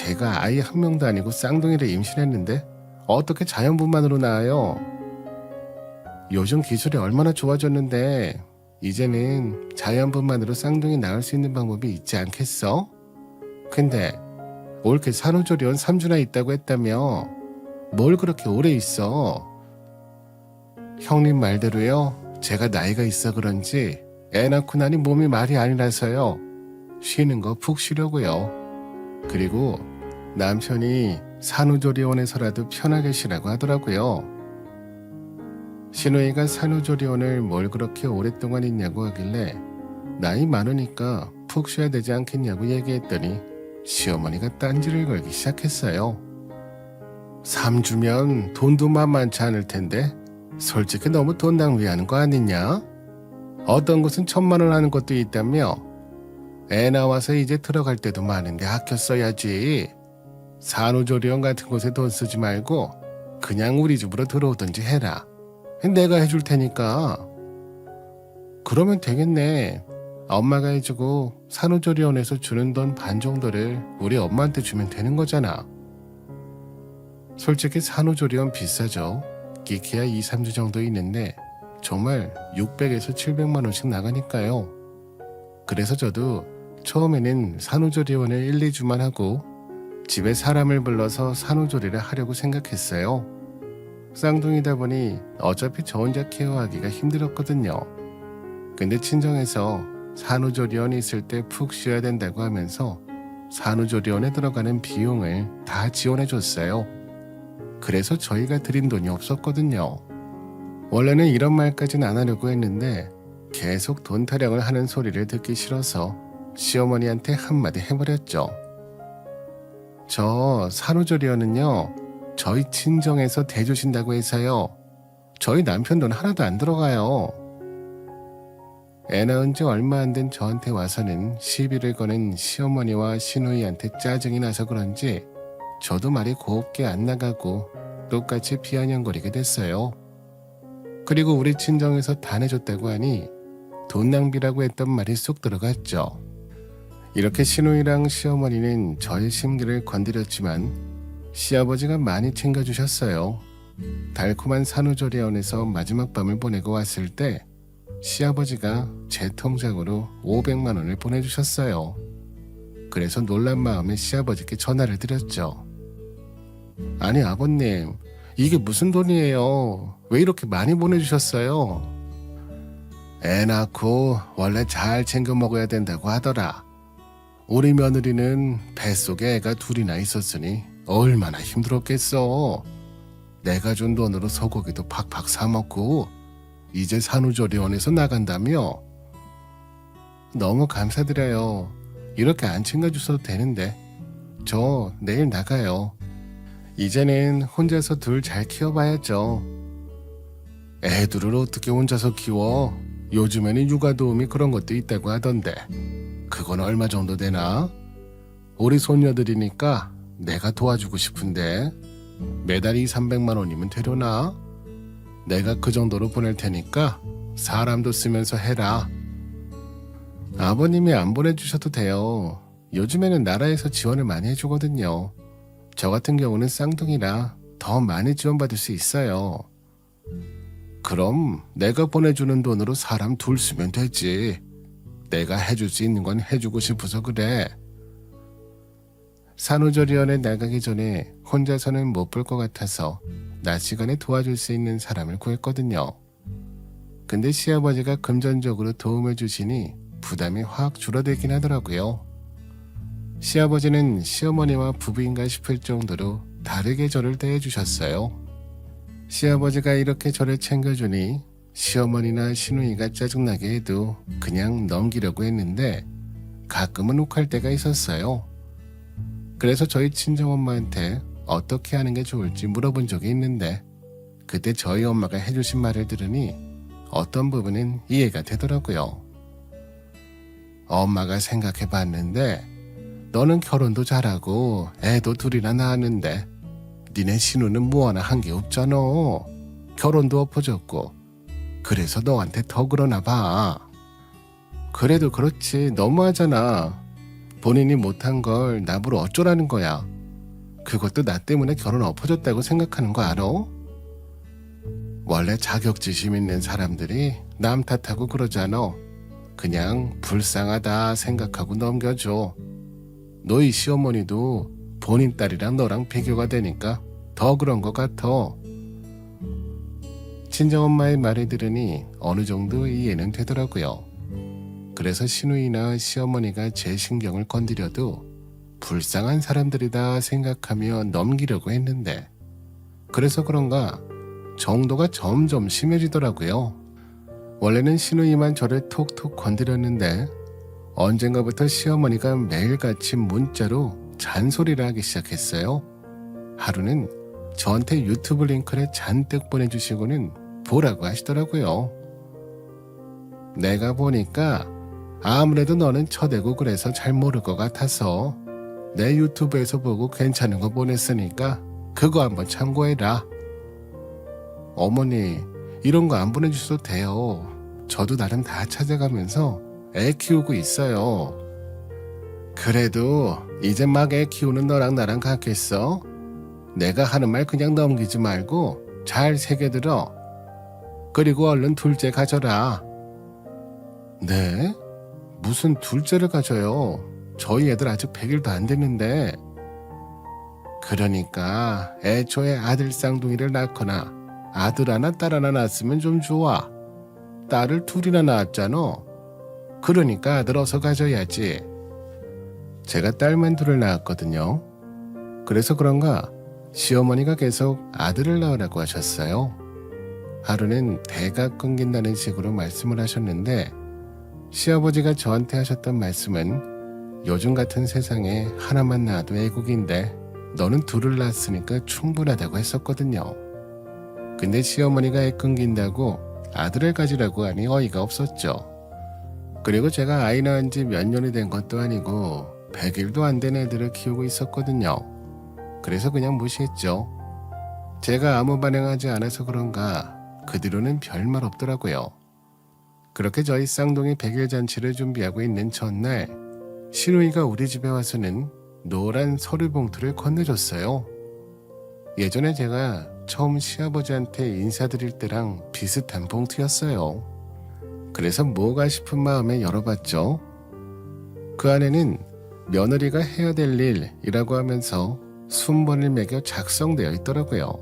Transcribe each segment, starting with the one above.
제가 아이 한 명도 아니고 쌍둥이를 임신했는데 어떻게 자연분만으로 낳아요? 요즘 기술이 얼마나 좋아졌는데 이제는 자연분만으로 쌍둥이 낳을 수 있는 방법이 있지 않겠어? 근데 올케 산후조리원 3주나 있다고 했다며 뭘 그렇게 오래 있어? 형님 말대로요. 제가 나이가 있어 그런지 애 낳고 나니 몸이 말이 아니라서요. 쉬는 거 푹 쉬려고요. 그리고 남편이 산후조리원에서라도 편하게 쉬라고 하더라고요. 신우이가 산후조리원을 뭘 그렇게 오랫동안 있냐고 하길래 나이 많으니까 푹 쉬어야 되지 않겠냐고 얘기했더니 시어머니가 딴지를 걸기 시작했어요. 3주면 돈도 만만치 않을 텐데 솔직히 너무 돈 낭비하는 거 아니냐? 어떤 곳은 1,000만 원 하는 것도 있다며 애 나와서 이제 들어갈 때도 많은데 아껴 써야지. 산후조리원 같은 곳에 돈 쓰지 말고 그냥 우리 집으로 들어오든지 해라. 내가 해줄 테니까. 그러면 되겠네. 엄마가 해주고 산후조리원에서 주는 돈 반 정도를 우리 엄마한테 주면 되는 거잖아. 솔직히 산후조리원 비싸죠. 끼키야 2, 3주 정도 있는데 정말 600에서 700만 원씩 나가니까요. 그래서 저도 처음에는 산후조리원을 1, 2주만 하고 집에 사람을 불러서 산후조리를 하려고 생각했어요. 쌍둥이다 보니 어차피 저 혼자 케어하기가 힘들었거든요. 근데 친정에서 산후조리원이 있을 때 푹 쉬어야 된다고 하면서 산후조리원에 들어가는 비용을 다 지원해줬어요. 그래서 저희가 드린 돈이 없었거든요. 원래는 이런 말까지는 안 하려고 했는데 계속 돈 타령을 하는 소리를 듣기 싫어서 시어머니한테 한마디 해버렸죠. 저 산후조리원은요, 저희 친정에서 대주신다고 해서요. 저희 남편 돈 하나도 안 들어가요. 애 낳은 지 얼마 안 된 저한테 와서는 시비를 거는 시어머니와 시누이한테 짜증이 나서 그런지 저도 말이 곱게 안 나가고 똑같이 비아냥거리게 됐어요. 그리고 우리 친정에서 다 내줬다고 하니 돈 낭비라고 했던 말이 쏙 들어갔죠. 이렇게 시누이랑 시어머니는 저의 심기를 건드렸지만 시아버지가 많이 챙겨주셨어요. 달콤한 산후조리원에서 마지막 밤을 보내고 왔을 때 시아버지가 제 통장으로 500만 원을 보내주셨어요. 그래서 놀란 마음에 시아버지께 전화를 드렸죠. 아니 아버님, 이게 무슨 돈이에요? 왜 이렇게 많이 보내주셨어요? 애 낳고 원래 잘 챙겨 먹어야 된다고 하더라. 우리 며느리는 뱃속에 애가 둘이나 있었으니 얼마나 힘들었겠어. 내가 준 돈으로 소고기도 팍팍 사 먹고 이제 산후조리원에서 나간다며? 너무 감사드려요. 이렇게 안 챙겨주셔도 되는데 저 내일 나가요. 이제는 혼자서 둘 잘 키워봐야죠. 애들을 어떻게 혼자서 키워? 요즘에는 육아 도우미 그런 것도 있다고 하던데 그건 얼마 정도 되나? 우리 손녀들이니까 내가 도와주고 싶은데 매달 2, 300만 원이면 되려나? 내가 그 정도로 보낼 테니까 사람도 쓰면서 해라. 아버님이 안 보내주셔도 돼요. 요즘에는 나라에서 지원을 많이 해주거든요. 저 같은 경우는 쌍둥이라 더 많이 지원받을 수 있어요. 그럼 내가 보내주는 돈으로 사람 둘 쓰면 되지. 내가 해줄 수 있는 건 해주고 싶어서 그래. 산후조리원에 나가기 전에 혼자서는 못 볼 것 같아서 낮 시간에 도와줄 수 있는 사람을 구했거든요. 근데 시아버지가 금전적으로 도움을 주시니 부담이 확 줄어들긴 하더라고요. 시아버지는 시어머니와 부부인가 싶을 정도로 다르게 저를 대해주셨어요. 시아버지가 이렇게 저를 챙겨주니 시어머니나 시누이가 짜증나게 해도 그냥 넘기려고 했는데 가끔은 욱할 때가 있었어요. 그래서 저희 친정엄마한테 어떻게 하는 게 좋을지 물어본 적이 있는데 그때 저희 엄마가 해주신 말을 들으니 어떤 부분은 이해가 되더라고요. 엄마가 생각해봤는데 너는 결혼도 잘하고 애도 둘이나 낳았는데 니네 신우는 뭐 하나 한 게 없잖아. 결혼도 엎어졌고 그래서 너한테 더 그러나 봐. 그래도 그렇지 너무하잖아. 본인이 못한 걸 나보러 어쩌라는 거야. 그것도 나 때문에 결혼 엎어졌다고 생각하는 거 알아? 원래 자격지심 있는 사람들이 남 탓하고 그러잖아. 그냥 불쌍하다 생각하고 넘겨줘. 너희 시어머니도 본인 딸이랑 너랑 비교가 되니까 더 그런 것 같아. 친정엄마의 말을 들으니 어느 정도 이해는 되더라고요. 그래서 시누이나 시어머니가 제 신경을 건드려도 불쌍한 사람들이다 생각하며 넘기려고 했는데, 그래서 그런가 정도가 점점 심해지더라고요. 원래는 시누이만 저를 톡톡 건드렸는데 언젠가부터 시어머니가 매일같이 문자로 잔소리를 하기 시작했어요. 하루는 저한테 유튜브 링크를 잔뜩 보내주시고는 보라고 하시더라고요. 내가 보니까 아무래도 너는 처대고 그래서 잘 모를 것 같아서 내 유튜브에서 보고 괜찮은 거 보냈으니까 그거 한번 참고해라. 어머니, 이런 거 안 보내주셔도 돼요. 저도 나름 다 찾아가면서 애 키우고 있어요. 그래도 이제 막 애 키우는 너랑 나랑 같겠어? 내가 하는 말 그냥 넘기지 말고 잘 새겨들어. 그리고 얼른 둘째 가져라. 네? 무슨 둘째를 가져요? 저희 애들 아직 100일도 안 됐는데. 그러니까 애초에 아들 쌍둥이를 낳거나 아들 하나 딸 하나 낳았으면 좀 좋아. 딸을 둘이나 낳았잖아. 그러니까 아들 어서 가져야지. 제가 딸만 둘을 낳았거든요. 그래서 그런가 시어머니가 계속 아들을 낳으라고 하셨어요. 하루는 대가 끊긴다는 식으로 말씀을 하셨는데, 시아버지가 저한테 하셨던 말씀은 요즘 같은 세상에 하나만 낳아도 애국인데 너는 둘을 낳았으니까 충분하다고 했었거든요. 근데 시어머니가 애 끊긴다고 아들을 가지라고 하니 어이가 없었죠. 그리고 제가 아이 낳은 지 몇 년이 된 것도 아니고 100일도 안 된 애들을 키우고 있었거든요. 그래서 그냥 무시했죠. 제가 아무 반응하지 않아서 그런가 그 뒤로는 별말 없더라고요. 그렇게 저희 쌍둥이 100일 잔치를 준비하고 있는 전날, 시누이가 우리 집에 와서는 노란 서류 봉투를 건네줬어요. 예전에 제가 처음 시아버지한테 인사드릴 때랑 비슷한 봉투였어요. 그래서 뭐가 싶은 마음에 열어봤죠. 그 안에는 며느리가 해야 될 일이라고 하면서 순번을 매겨 작성되어 있더라고요.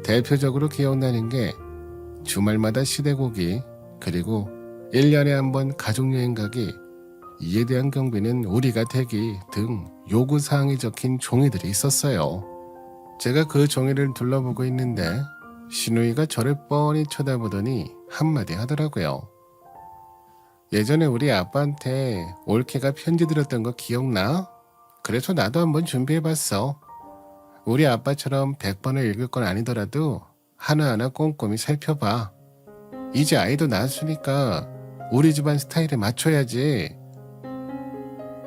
대표적으로 기억나는 게 주말마다 시대고기, 그리고 1년에 한 번 가족여행 가기, 이에 대한 경비는 우리가 대기 등 요구사항이 적힌 종이들이 있었어요. 제가 그 종이를 둘러보고 있는데 시누이가 저를 뻔히 쳐다보더니 한마디 하더라고요. 예전에 우리 아빠한테 올케가 편지 드렸던 거 기억나? 그래서 나도 한번 준비해봤어. 우리 아빠처럼 100번을 읽을 건 아니더라도 하나하나 꼼꼼히 살펴봐. 이제 아이도 낳았으니까 우리 집안 스타일에 맞춰야지.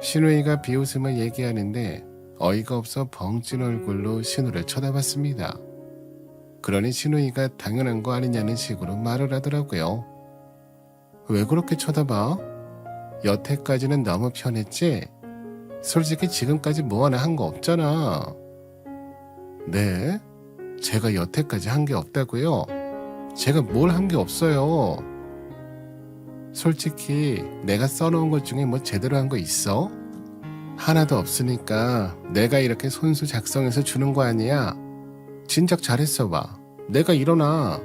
시누이가 비웃음을 얘기하는데 어이가 없어 벙찐 얼굴로 신우를 쳐다봤습니다. 그러니 시누이가 당연한 거 아니냐는 식으로 말을 하더라고요. 왜 그렇게 쳐다봐? 여태까지는 너무 편했지? 솔직히 지금까지 뭐 하나 한 거 없잖아. 네? 제가 여태까지 한 게 없다고요? 제가 뭘 한 게 없어요. 솔직히 내가 써놓은 것 중에 뭐 제대로 한 거 있어? 하나도 없으니까 내가 이렇게 손수 작성해서 주는 거 아니야? 진작 잘했어 봐. 내가 일어나.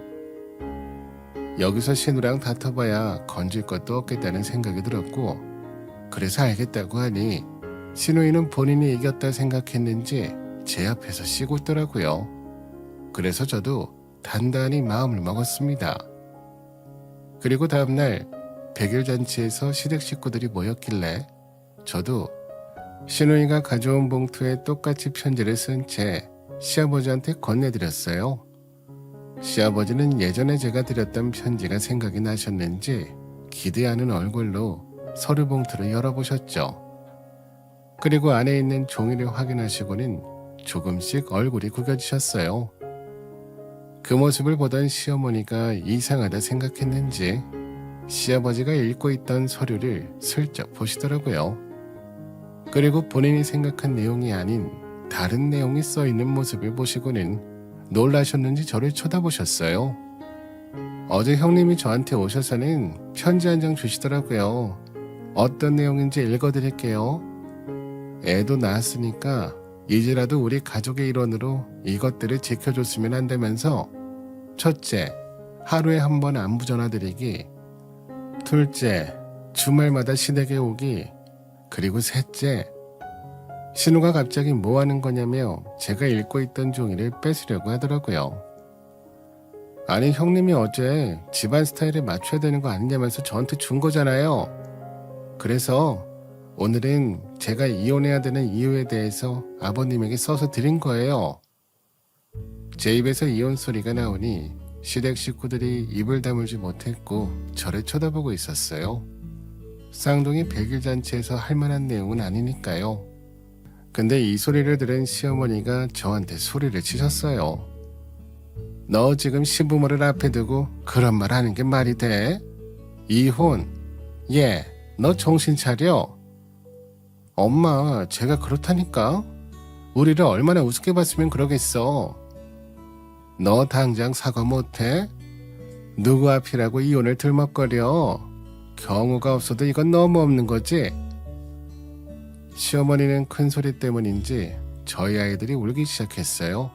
여기서 신우랑 다퉈봐야 건질 것도 없겠다는 생각이 들었고, 그래서 알겠다고 하니 신우이는 본인이 이겼다 생각했는지 제 앞에서 쉬고 있더라고요. 그래서 저도 단단히 마음을 먹었습니다. 그리고 다음날 100일 잔치에서 시댁 식구들이 모였길래 저도 시누이가 가져온 봉투에 똑같이 편지를 쓴 채 시아버지한테 건네드렸어요. 시아버지는 예전에 제가 드렸던 편지가 생각이 나셨는지 기대하는 얼굴로 서류 봉투를 열어보셨죠. 그리고 안에 있는 종이를 확인하시고는 조금씩 얼굴이 구겨지셨어요. 그 모습을 보던 시어머니가 이상하다 생각했는지 시아버지가 읽고 있던 서류를 슬쩍 보시더라고요. 그리고 본인이 생각한 내용이 아닌 다른 내용이 써있는 모습을 보시고는 놀라셨는지 저를 쳐다보셨어요. 어제 형님이 저한테 오셔서는 편지 한 장 주시더라고요. 어떤 내용인지 읽어드릴게요. 애도 낳았으니까 이제라도 우리 가족의 일원으로 이것들을 지켜줬으면 한다면서 첫째, 하루에 한 번 안부 전화드리기. 둘째, 주말마다 시댁에 오기. 그리고 셋째, 신우가 갑자기 뭐 하는 거냐며 제가 읽고 있던 종이를 뺏으려고 하더라고요. 아니 형님이 어제 집안 스타일에 맞춰야 되는 거 아니냐면서 저한테 준 거잖아요. 그래서 오늘은 제가 이혼해야 되는 이유에 대해서 아버님에게 써서 드린 거예요. 제 입에서 이혼 소리가 나오니 시댁 식구들이 입을 다물지 못했고 저를 쳐다보고 있었어요. 쌍둥이 100일 잔치에서 할 만한 내용은 아니니까요. 근데 이 소리를 들은 시어머니가 저한테 소리를 치셨어요. 너 지금 시부모를 앞에 두고 그런 말 하는 게 말이 돼? 이혼? 예, 너 정신 차려. 엄마, 제가 그렇다니까. 우리를 얼마나 우습게 봤으면 그러겠어. 너 당장 사과 못해? 누구 앞이라고 이혼을 들먹거려? 경우가 없어도 이건 너무 없는 거지? 시어머니는 큰 소리 때문인지 저희 아이들이 울기 시작했어요.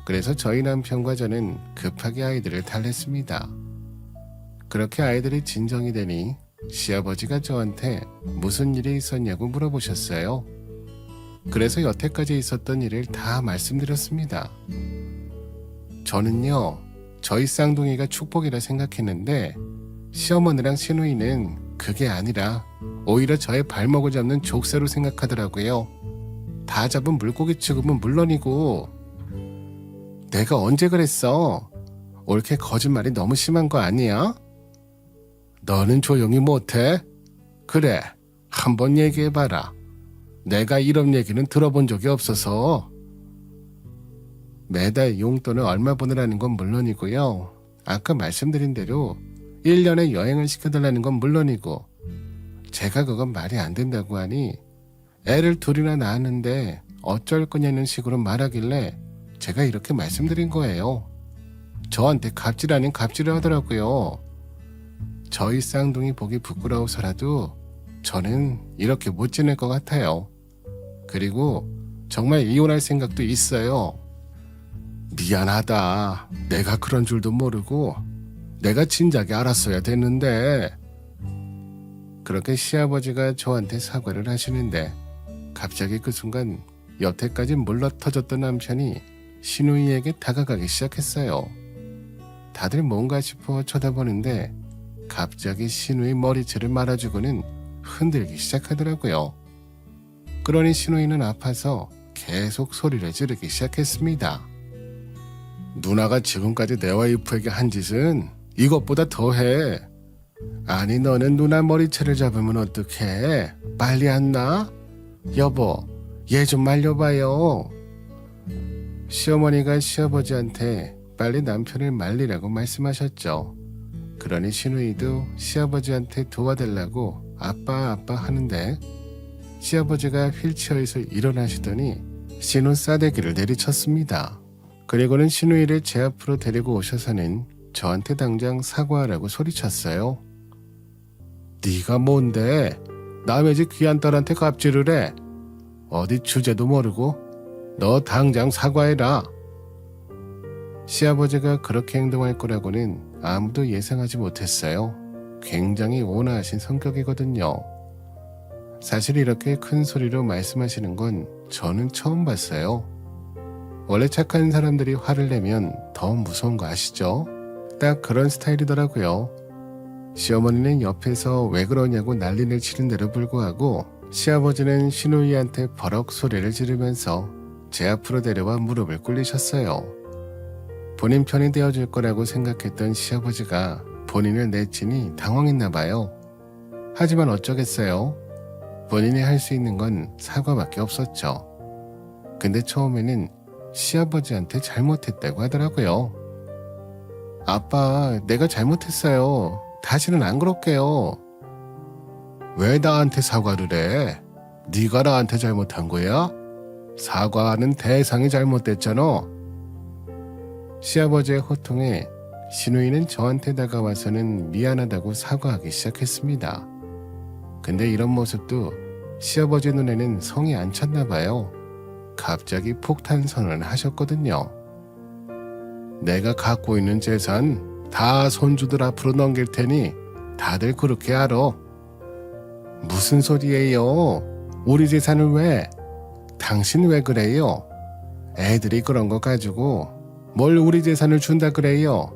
그래서 저희 남편과 저는 급하게 아이들을 달랬습니다. 그렇게 아이들이 진정이 되니 시아버지가 저한테 무슨 일이 있었냐고 물어보셨어요. 그래서 여태까지 있었던 일을 다 말씀드렸습니다. 저는요, 저희 쌍둥이가 축복이라 생각했는데 시어머니랑 시누이는 그게 아니라 오히려 저의 발목을 잡는 족쇄로 생각하더라고요. 다 잡은 물고기 취급은 물론이고. 내가 언제 그랬어? 옳게 거짓말이 너무 심한 거 아니야? 너는 조용히 못해? 그래, 한번 얘기해봐라. 내가 이런 얘기는 들어본 적이 없어서. 매달 용돈을 얼마 보내라는 건 물론이고요. 아까 말씀드린 대로 1년에 여행을 시켜달라는 건 물론이고, 제가 그건 말이 안 된다고 하니 애를 둘이나 낳았는데 어쩔 거냐는 식으로 말하길래 제가 이렇게 말씀드린 거예요. 저한테 갑질 아닌 갑질을 하더라고요. 저희 쌍둥이 보기 부끄러워서라도 저는 이렇게 못 지낼 것 같아요. 그리고 정말 이혼할 생각도 있어요. 미안하다. 내가 그런 줄도 모르고 내가 진작에 알았어야 됐는데. 그렇게 시아버지가 저한테 사과를 하시는데 갑자기 그 순간 여태까지 물러터졌던 남편이 시누이에게 다가가기 시작했어요. 다들 뭔가 싶어 쳐다보는데 갑자기 시누이 머리채를 말아주고는 흔들기 시작하더라고요. 그러니 시누이는 아파서 계속 소리를 지르기 시작했습니다. 누나가 지금까지 내 와이프에게 한 짓은 이것보다 더해. 아니 너는 누나 머리채를 잡으면 어떡해? 빨리 안 나? 여보, 얘 좀 말려봐요. 시어머니가 시아버지한테 빨리 남편을 말리라고 말씀하셨죠. 그러니 시누이도 시아버지한테 도와달라고 아빠 하는데 시아버지가 휠체어에서 일어나시더니 시누 싸대기를 내리쳤습니다. 그리고는 시누이를 제 앞으로 데리고 오셔서는 저한테 당장 사과하라고 소리쳤어요. 네가 뭔데? 남의 집 귀한 딸한테 갑질을 해? 어디 주제도 모르고? 너 당장 사과해라. 시아버지가 그렇게 행동할 거라고는 아무도 예상하지 못했어요. 굉장히 온화하신 성격이거든요. 사실 이렇게 큰 소리로 말씀하시는 건 저는 처음 봤어요. 원래 착한 사람들이 화를 내면 더 무서운 거 아시죠? 딱 그런 스타일이더라고요. 시어머니는 옆에서 왜 그러냐고 난리를 치는 데도 불구하고 시아버지는 시누이한테 버럭 소리를 지르면서 제 앞으로 데려와 무릎을 꿇리셨어요. 본인 편이 되어줄 거라고 생각했던 시아버지가 본인을 내치니 당황했나 봐요. 하지만 어쩌겠어요. 본인이 할 수 있는 건 사과밖에 없었죠. 근데 처음에는 시아버지한테 잘못했다고 하더라고요. 아빠, 내가 잘못했어요. 다시는 안 그럴게요. 왜 나한테 사과를 해? 네가 나한테 잘못한 거야? 사과하는 대상이 잘못됐잖아. 시아버지의 호통에 신우이는 저한테 다가와서는 미안하다고 사과하기 시작했습니다. 근데 이런 모습도 시아버지 눈에는 성이 안 찼나 봐요. 갑자기 폭탄 선언을 하셨거든요. 내가 갖고 있는 재산 다 손주들 앞으로 넘길 테니 다들 그렇게 알아. 무슨 소리예요? 우리 재산을 왜? 당신 왜 그래요? 애들이 그런 거 가지고 뭘 우리 재산을 준다 그래요?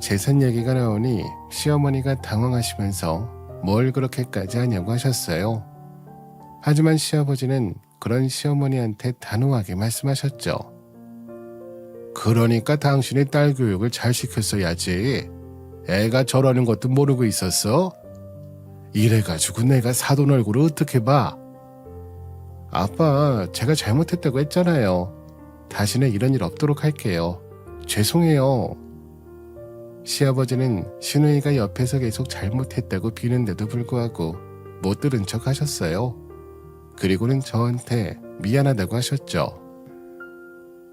재산 얘기가 나오니 시어머니가 당황하시면서 뭘 그렇게까지 하냐고 하셨어요. 하지만 시아버지는 그런 시어머니한테 단호하게 말씀하셨죠. 그러니까 당신이 딸 교육을 잘 시켰어야지. 애가 저러는 것도 모르고 있었어? 이래가지고 내가 사돈 얼굴을 어떻게 봐? 아빠, 제가 잘못했다고 했잖아요. 다시는 이런 일 없도록 할게요. 죄송해요. 시아버지는 신우이가 옆에서 계속 잘못했다고 비는데도 불구하고 못 들은 척 하셨어요. 그리고는 저한테 미안하다고 하셨죠.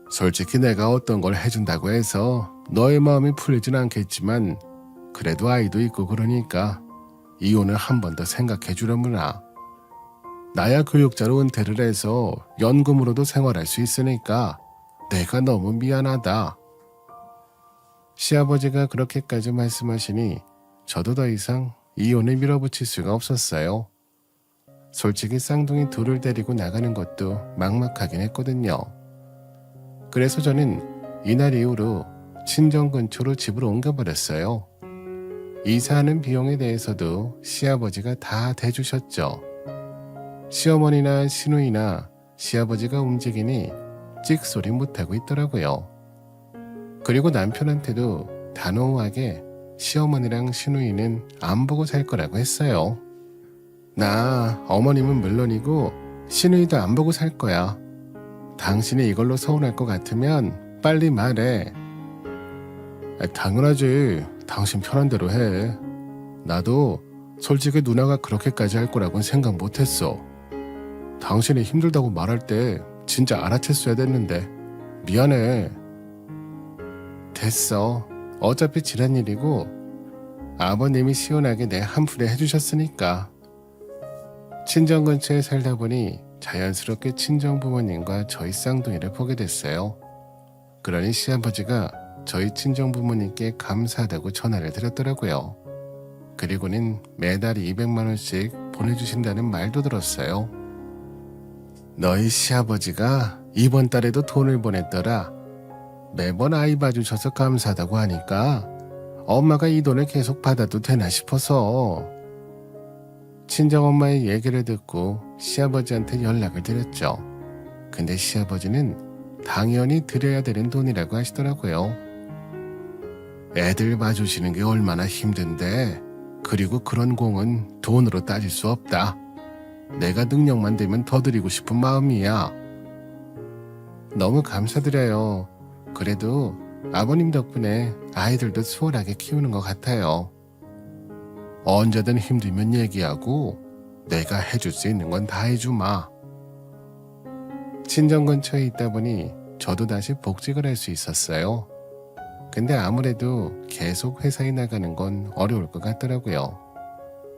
솔직히 내가 어떤 걸 해준다고 해서 너의 마음이 풀리진 않겠지만 그래도 아이도 있고 그러니까 이혼을 한 번 더 생각해 주려무나. 나야 교육자로 은퇴를 해서 연금으로도 생활할 수 있으니까 내가 너무 미안하다. 시아버지가 그렇게까지 말씀하시니 저도 더 이상 이혼을 밀어붙일 수가 없었어요. 솔직히 쌍둥이 둘을 데리고 나가는 것도 막막하긴 했거든요. 그래서 저는 이날 이후로 친정 근처로 집을 옮겨버렸어요. 이사하는 비용에 대해서도 시아버지가 다 대주셨죠. 시어머니나 시누이나 시아버지가 움직이니 찍소리 못하고 있더라고요. 그리고 남편한테도 단호하게 시어머니랑 시누이는 안 보고 살 거라고 했어요. 나 어머님은 물론이고 시누이도 안 보고 살 거야. 당신이 이걸로 서운할 것 같으면 빨리 말해. 당연하지. 당신 편한 대로 해. 나도 솔직히 누나가 그렇게까지 할 거라고는 생각 못했어. 당신이 힘들다고 말할 때 진짜 알아챘어야 됐는데 미안해. 됐어. 어차피 지난 일이고 아버님이 시원하게 내 한풀에 해주셨으니까. 친정 근처에 살다 보니 자연스럽게 친정 부모님과 저희 쌍둥이를 보게 됐어요. 그러니 시아버지가 저희 친정 부모님께 감사하다고 전화를 드렸더라고요. 그리고는 매달 200만 원씩 보내주신다는 말도 들었어요. 너희 시아버지가 이번 달에도 돈을 보냈더라. 매번 아이 봐주셔서 감사하다고 하니까 엄마가 이 돈을 계속 받아도 되나 싶어서. 친정엄마의 얘기를 듣고 시아버지한테 연락을 드렸죠. 근데 시아버지는 당연히 드려야 되는 돈이라고 하시더라고요. 애들 봐주시는 게 얼마나 힘든데 그리고 그런 공은 돈으로 따질 수 없다. 내가 능력만 되면 더 드리고 싶은 마음이야. 너무 감사드려요. 그래도 아버님 덕분에 아이들도 수월하게 키우는 것 같아요. 언제든 힘들면 얘기하고 내가 해줄 수 있는 건 다 해주마. 친정 근처에 있다 보니 저도 다시 복직을 할 수 있었어요. 근데 아무래도 계속 회사에 나가는 건 어려울 것 같더라고요.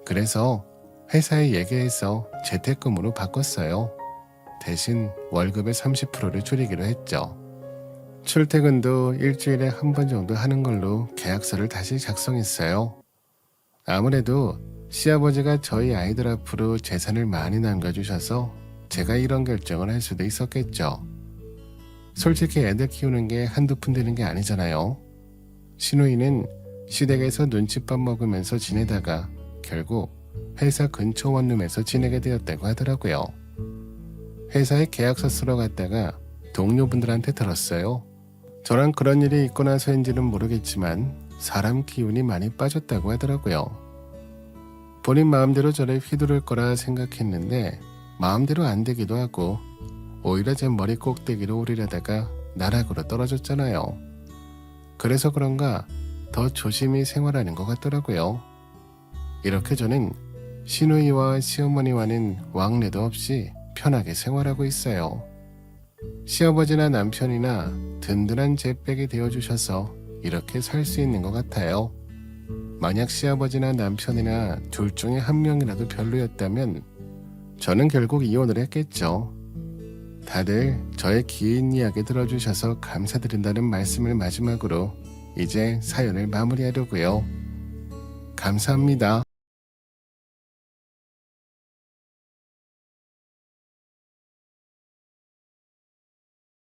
그래서 회사에 얘기해서 재택근무로 바꿨어요. 대신 월급의 30%를 줄이기로 했죠. 출퇴근도 일주일에 한 번 정도 하는 걸로 계약서를 다시 작성했어요. 아무래도 시아버지가 저희 아이들 앞으로 재산을 많이 남겨주셔서 제가 이런 결정을 할 수도 있었겠죠. 솔직히 애들 키우는 게 한두 푼 되는 게 아니잖아요. 시누이는 시댁에서 눈칫밥 먹으면서 지내다가 결국 회사 근처 원룸에서 지내게 되었다고 하더라고요. 회사에 계약서 쓰러 갔다가 동료분들한테 들었어요. 저랑 그런 일이 있고 나서인지는 모르겠지만 사람 기운이 많이 빠졌다고 하더라고요. 본인 마음대로 저를 휘두를 거라 생각했는데 마음대로 안 되기도 하고 오히려 제 머리 꼭대기로 오르려다가 나락으로 떨어졌잖아요. 그래서 그런가 더 조심히 생활하는 것 같더라고요. 이렇게 저는 시누이와 시어머니와는 왕래도 없이 편하게 생활하고 있어요. 시아버지나 남편이나 든든한 제백이 되어주셔서 이렇게 살 수 있는 것 같아요. 만약 시아버지나 남편이나 둘 중에 한 명이라도 별로였다면 저는 결국 이혼을 했겠죠. 다들 저의 긴 이야기 들어주셔서 감사드린다는 말씀을 마지막으로 이제 사연을 마무리하려고요. 감사합니다.